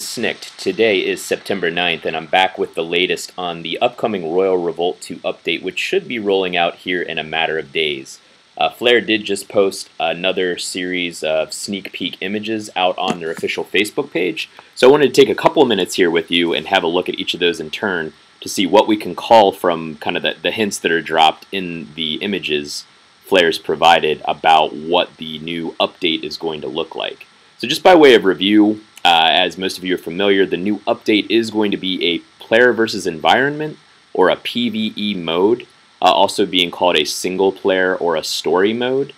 Sneek. Today is September 9th, and I'm back with the latest on the upcoming Royal Revolt 2 update, which should be rolling out here in a matter of days. Flare did just post another series of sneak peek images out on their official Facebook page, so I wanted to take a couple of minutes here with you and have a look at each of those in turn to see what we can call from kind of the hints that are dropped in the images Flare's provided about what the new update is going to look like. So just by way of review, as most of you are familiar, the new update is going to be a player versus environment, or a PvE mode, also being called a single player or a story mode.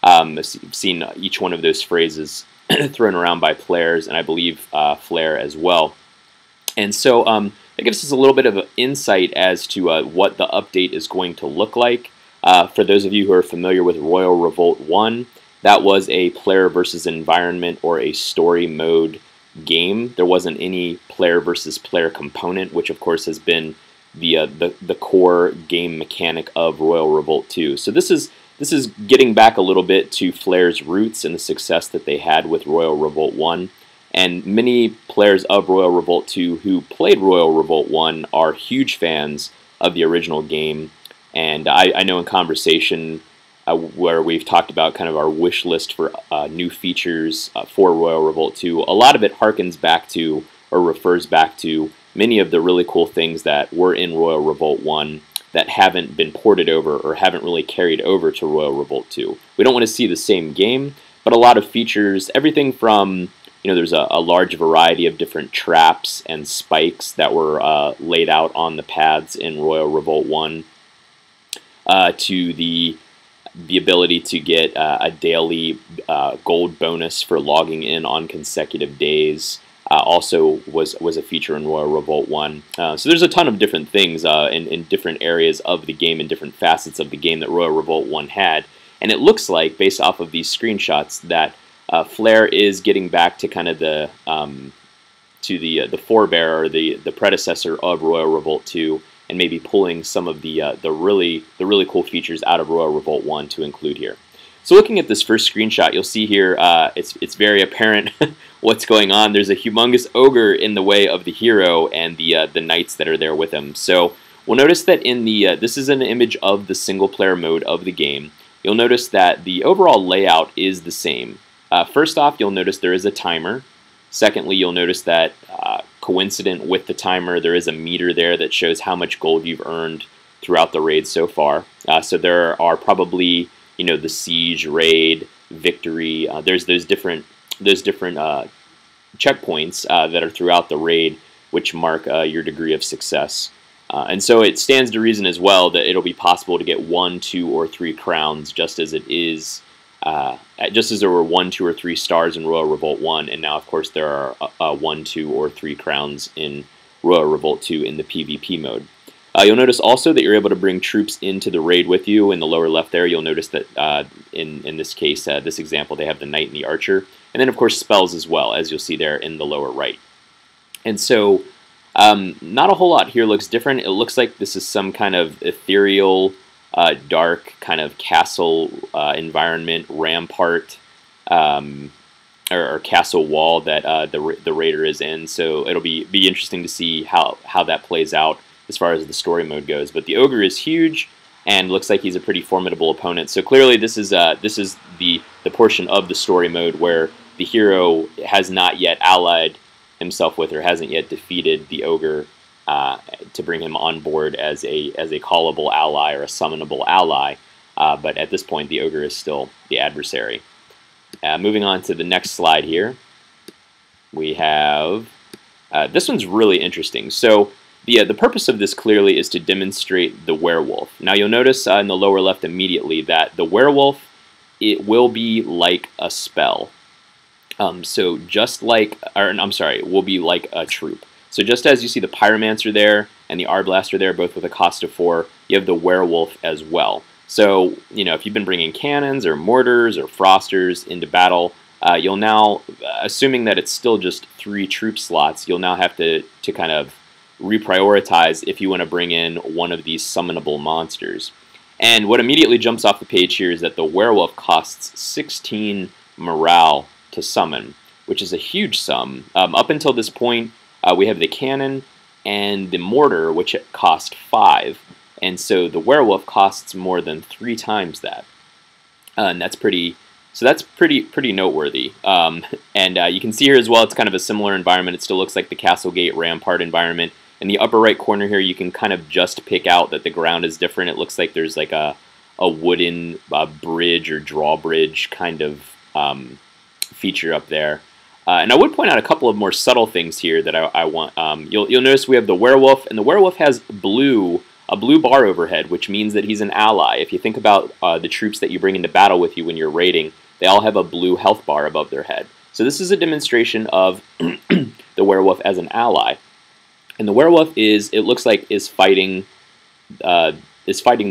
I've seen each one of those phrases thrown around by players, and I believe Flare as well. And so that gives us a little bit of an insight as to what the update is going to look like. For those of you who are familiar with Royal Revolt 1, that was a player versus environment or a story mode game. There wasn't any player versus player component, which of course has been the core game mechanic of Royal Revolt 2. So this is getting back a little bit to Flare's roots and the success that they had with Royal Revolt 1. And many players of Royal Revolt 2 who played Royal Revolt 1 are huge fans of the original game. And I know in conversation where we've talked about kind of our wish list for new features for Royal Revolt 2, a lot of it harkens back to or refers back to many of the really cool things that were in Royal Revolt 1 that haven't been ported over or haven't really carried over to Royal Revolt 2. We don't want to see the same game, but a lot of features, everything from, there's a large variety of different traps and spikes that were laid out on the paths in Royal Revolt 1, to the ability to get a daily gold bonus for logging in on consecutive days also was a feature in Royal Revolt 1. So there's a ton of different things in different areas of the game and different facets of the game that Royal Revolt 1 had. And it looks like, based off of these screenshots, that Flare is getting back to kind of the forebearer, the predecessor of Royal Revolt 2, and maybe pulling some of the really cool features out of Royal Revolt 1 to include here. So looking at this first screenshot, you'll see here it's very apparent what's going on. There's a humongous ogre in the way of the hero and the knights that are there with him. So we'll notice that in the this is an image of the single player mode of the game. You'll notice that the overall layout is the same. First off, you'll notice there is a timer. Secondly, you'll notice that coincident with the timer, there is a meter there that shows how much gold you've earned throughout the raid so far. So there are probably, the siege, raid, victory. There's those different checkpoints that are throughout the raid, which mark your degree of success. And so it stands to reason as well that it'll be possible to get 1, 2, or 3 crowns, just as it is. Just as there were 1, 2, or 3 stars in Royal Revolt 1, and now, of course, there are 1, 2, or 3 crowns in Royal Revolt 2 in the PvP mode. You'll notice also that you're able to bring troops into the raid with you. In the lower left there, you'll notice that in this case, this example, they have the knight and the archer. And then, of course, spells as well, as you'll see there in the lower right. And so, not a whole lot here looks different. It looks like this is some kind of ethereal, dark kind of castle environment, rampart, or castle wall that the raider is in. So it'll be interesting to see how that plays out as far as the story mode goes. But the ogre is huge and looks like he's a pretty formidable opponent. So clearly this is the portion of the story mode where the hero has not yet allied himself with, or hasn't yet defeated the ogre, to bring him on board as a callable ally or a summonable ally, but at this point the ogre is still the adversary. Moving on to the next slide here, we have this one's really interesting. So the purpose of this clearly is to demonstrate the werewolf. Now you'll notice in the lower left immediately that the werewolf, it will be like a spell. So just like, it will be like a troop. So just as you see the Pyromancer there and the Arblaster there, both with a cost of 4, you have the Werewolf as well. So, if you've been bringing cannons or mortars or frosters into battle, you'll now, assuming that it's still just 3 troop slots, you'll now have to kind of reprioritize if you want to bring in one of these summonable monsters. And what immediately jumps off the page here is that the Werewolf costs 16 morale to summon, which is a huge sum. Up until this point, we have the cannon and the mortar, which cost 5, and so the werewolf costs more than 3 times that, and that's pretty. So that's pretty noteworthy. And you can see here as well, it's kind of a similar environment. It still looks like the Castlegate Rampart environment. In the upper right corner here, you can kind of just pick out that the ground is different. It looks like there's like a wooden bridge or drawbridge kind of feature up there. And I would point out a couple of more subtle things here that I want. You'll notice we have the werewolf, and the werewolf has a blue bar overhead, which means that he's an ally. If you think about the troops that you bring into battle with you when you're raiding, they all have a blue health bar above their head. So this is a demonstration of the werewolf as an ally. And the werewolf it looks like is fighting the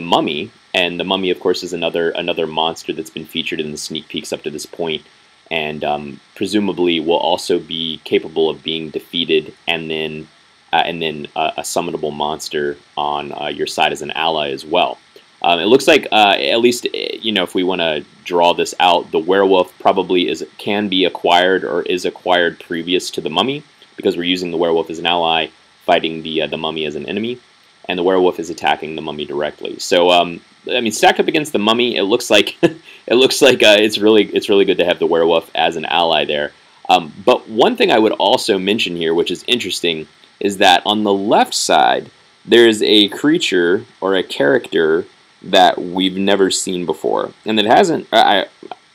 mummy, and the mummy, of course, is another monster that's been featured in the sneak peeks up to this point, and presumably will also be capable of being defeated and then a summonable monster on your side as an ally as well. It looks like, at least, if we want to draw this out, the werewolf probably can be acquired or is acquired previous to the mummy, because we're using the werewolf as an ally, fighting the mummy as an enemy, and the werewolf is attacking the mummy directly. So, I mean, stacked up against the mummy, it looks like it's really good to have the werewolf as an ally there. But one thing I would also mention here, which is interesting, is that on the left side there's a creature or a character that we've never seen before, and that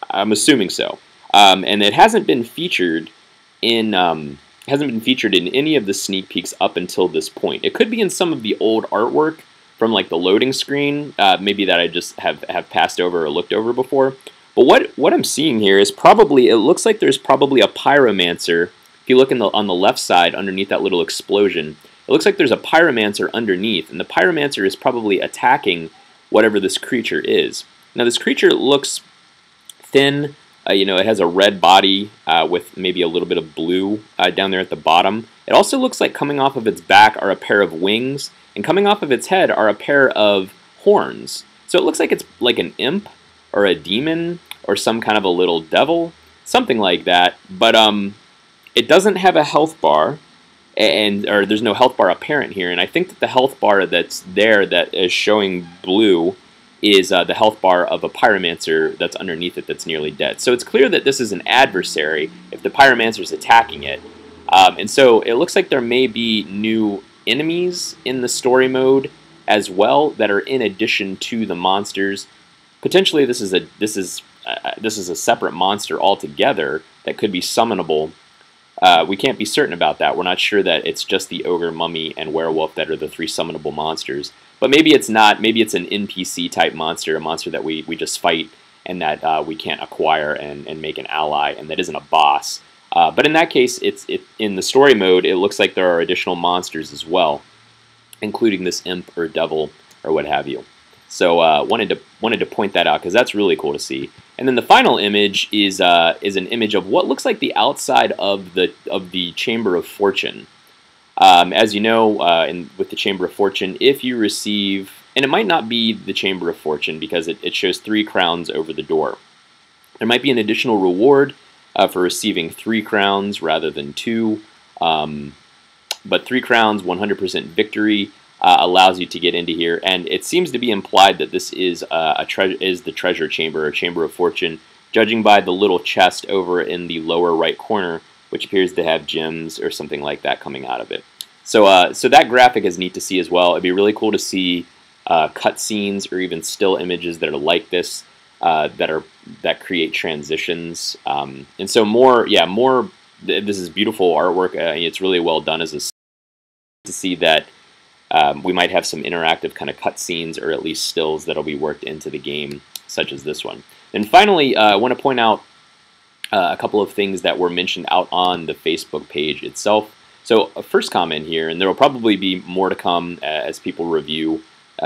I'm assuming so, and it hasn't been featured in any of the sneak peeks up until this point. It could be in some of the old artwork from like the loading screen, maybe that I just have passed over or looked over before. But what I'm seeing here is it looks like there's probably a pyromancer. If you look on the left side underneath that little explosion, it looks like there's a pyromancer underneath, and the pyromancer is probably attacking whatever this creature is. Now this creature looks thin. It has a red body with maybe a little bit of blue down there at the bottom. It also looks like coming off of its back are a pair of wings, and coming off of its head are a pair of horns. So it looks like it's like an imp or a demon or some kind of a little devil, something like that. But it doesn't have a health bar, or there's no health bar apparent here. And I think that the health bar that's there that is showing blue is the health bar of a pyromancer that's underneath it that's nearly dead. So it's clear that this is an adversary if the pyromancer is attacking it. And so it looks like there may be new enemies in the story mode as well that are in addition to the monsters. Potentially this is a separate monster altogether that could be summonable. We can't be certain about that. We're not sure that it's just the ogre, mummy, and werewolf that are the 3 summonable monsters. But maybe it's not. Maybe it's an NPC type monster, a monster that we just fight and that we can't acquire and make an ally, and that isn't a boss. But in that case, in the story mode, it looks like there are additional monsters as well, including this imp or devil or what have you. So wanted to point that out because that's really cool to see. And then the final image is an image of what looks like the outside of the Chamber of Fortune. As you know, with the Chamber of Fortune, if you receive, and it might not be the Chamber of Fortune because it shows 3 crowns over the door. There might be an additional reward for receiving 3 crowns rather than 2, but 3 crowns, 100% victory allows you to get into here, and it seems to be implied that this is the treasure chamber or Chamber of Fortune, judging by the little chest over in the lower right corner, which appears to have gems or something like that coming out of it. So, so that graphic is neat to see as well. It'd be really cool to see cutscenes or even still images that are like this, that create transitions. And so more. This is beautiful artwork. It's really well done as a to see that we might have some interactive kind of cutscenes or at least stills that'll be worked into the game, such as this one. And finally, I want to point out a couple of things that were mentioned out on the Facebook page itself. So a first comment here, and there will probably be more to come as people review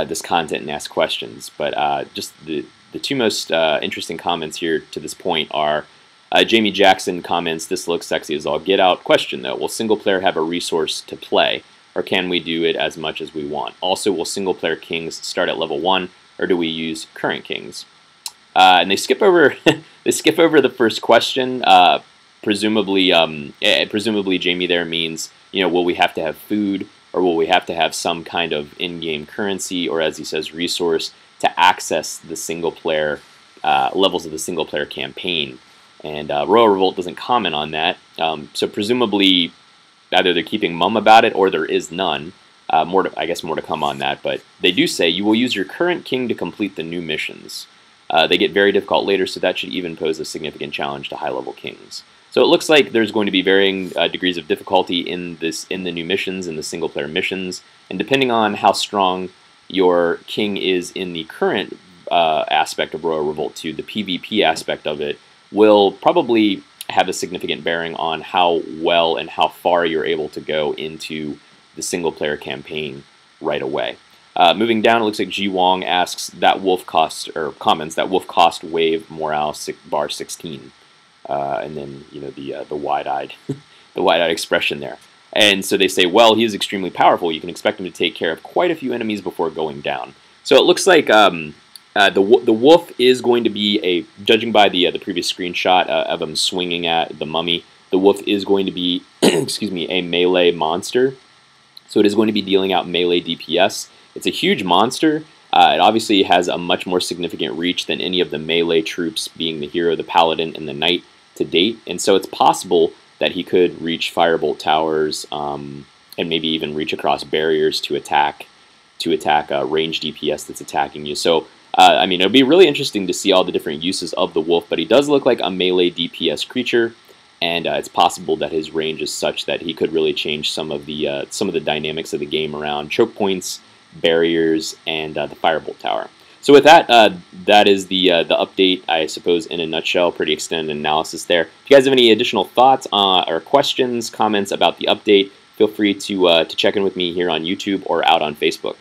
this content and ask questions, but just the 2 most interesting comments here to this point are Jamie Jackson comments, "This looks sexy as all get out. Question though, will single player have a resource to play, or can we do it as much as we want? Also, will single player kings start at level 1, or do we use current kings?" And they skip over they skip over the first question. presumably Jamie there means, will we have to have food, or will we have to have some kind of in-game currency, or as he says, resource to access the single-player levels of the single-player campaign. And Royal Revolt doesn't comment on that, so presumably either they're keeping mum about it or there is none. I guess more to come on that, but they do say you will use your current king to complete the new missions. They get very difficult later, so that should even pose a significant challenge to high-level kings. So it looks like there's going to be varying degrees of difficulty in the new missions, in the single-player missions, and depending on how strong your king is in the current aspect of Royal Revolt 2, the PvP aspect of it will probably have a significant bearing on how well and how far you're able to go into the single-player campaign right away. Moving down, it looks like G Wong asks that wolf cost, or comments that wolf cost wave morale bar 16, and then the wide-eyed, the wide-eyed expression there. And so they say, well, he is extremely powerful. You can expect him to take care of quite a few enemies before going down. So it looks like the wolf is going to be judging by the previous screenshot of him swinging at the mummy, the wolf is going to be, excuse me, a melee monster. So it is going to be dealing out melee DPS. It's a huge monster. It obviously has a much more significant reach than any of the melee troops, being the hero, the paladin, and the knight to date. And so it's possible that he could reach firebolt towers and maybe even reach across barriers to attack ranged DPS that's attacking you. So I mean, it'll be really interesting to see all the different uses of the wolf. But he does look like a melee DPS creature, and it's possible that his range is such that he could really change some of the dynamics of the game around choke points, barriers, and the firebolt tower. So with that, that is the update, I suppose, in a nutshell. Pretty extended analysis there. If you guys have any additional thoughts or questions, comments about the update, feel free to check in with me here on YouTube or out on Facebook.